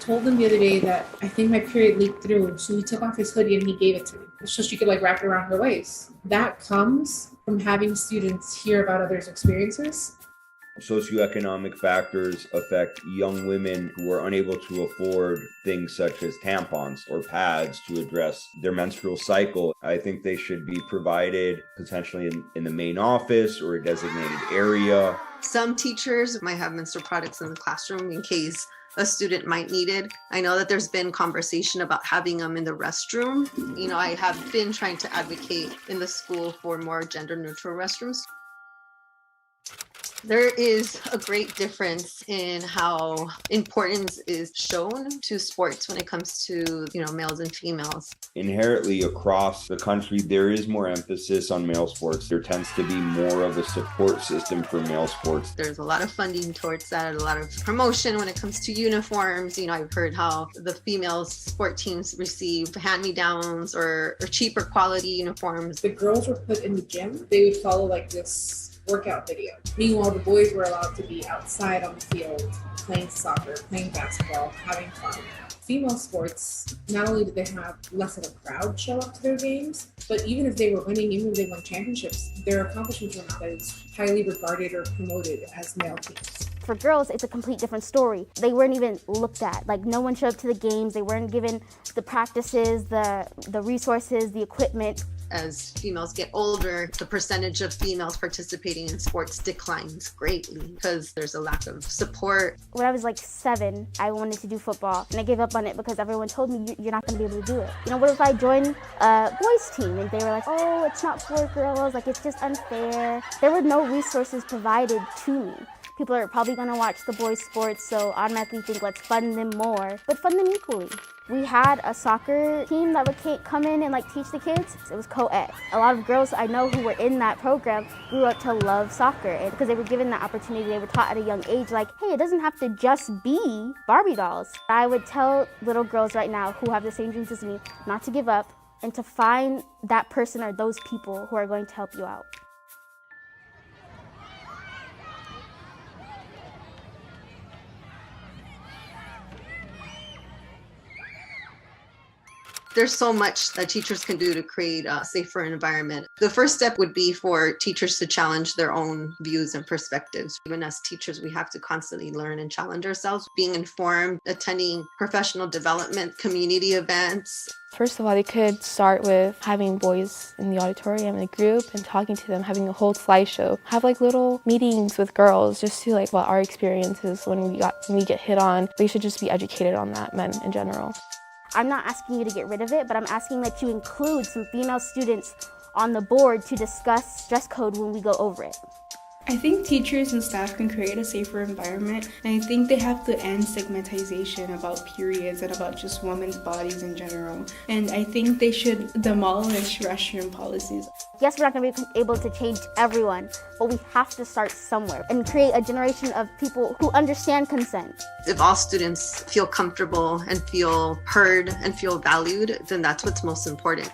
told him the other day that I think my period leaked through, so he took off his hoodie and he gave it to me so she could wrap it around her waist. That comes from having students hear about others' experiences. Socioeconomic factors affect young women who are unable to afford things such as tampons or pads to address their menstrual cycle. I think they should be provided potentially in the main office or a designated area. Some teachers might have menstrual products in the classroom in case a student might need it. I know that there's been conversation about having them in the restroom. I have been trying to advocate in the school for more gender neutral restrooms. There is a great difference in how importance is shown to sports when it comes to, males and females. Inherently across the country, there is more emphasis on male sports. There tends to be more of a support system for male sports. There's a lot of funding towards that, a lot of promotion when it comes to uniforms. I've heard how the female sport teams receive hand-me-downs or cheaper quality uniforms. The girls were put in the gym. They would follow this workout video. Meanwhile, the boys were allowed to be outside on the field, playing soccer, playing basketball, having fun. Female sports, not only did they have less of a crowd show up to their games, but even if they were winning, even if they won championships, their accomplishments were not as highly regarded or promoted as male teams. For girls, it's a complete different story. They weren't even looked at. No one showed up to the games. They weren't given the practices, the resources, the equipment. As females get older, the percentage of females participating in sports declines greatly because there's a lack of support. When I was 7, I wanted to do football, and I gave up on it because everyone told me you're not going to be able to do it. What if I join a boys team? And they were like, oh, it's not for girls, it's just unfair. There were no resources provided to me. People are probably going to watch the boys' sports, so automatically think, let's fund them more, but fund them equally. We had a soccer team that would come in and teach the kids. It was co-ed. A lot of girls I know who were in that program grew up to love soccer, and because they were given that opportunity, they were taught at a young age, hey, it doesn't have to just be Barbie dolls. I would tell little girls right now who have the same dreams as me not to give up and to find that person or those people who are going to help you out. There's so much that teachers can do to create a safer environment. The first step would be for teachers to challenge their own views and perspectives. Even as teachers, we have to constantly learn and challenge ourselves, being informed, attending professional development, community events. First of all, they could start with having boys in the auditorium in a group and talking to them, having a whole slideshow. Have little meetings with girls just to what our experiences when we get hit on. We should just be educated on that, men in general. I'm not asking you to get rid of it, but I'm asking that you include some female students on the board to discuss dress code when we go over it. I think teachers and staff can create a safer environment, and I think they have to end stigmatization about periods and about just women's bodies in general. And I think they should demolish restroom policies. Yes, we're not going to be able to change everyone, but we have to start somewhere and create a generation of people who understand consent. If all students feel comfortable and feel heard and feel valued, then that's what's most important.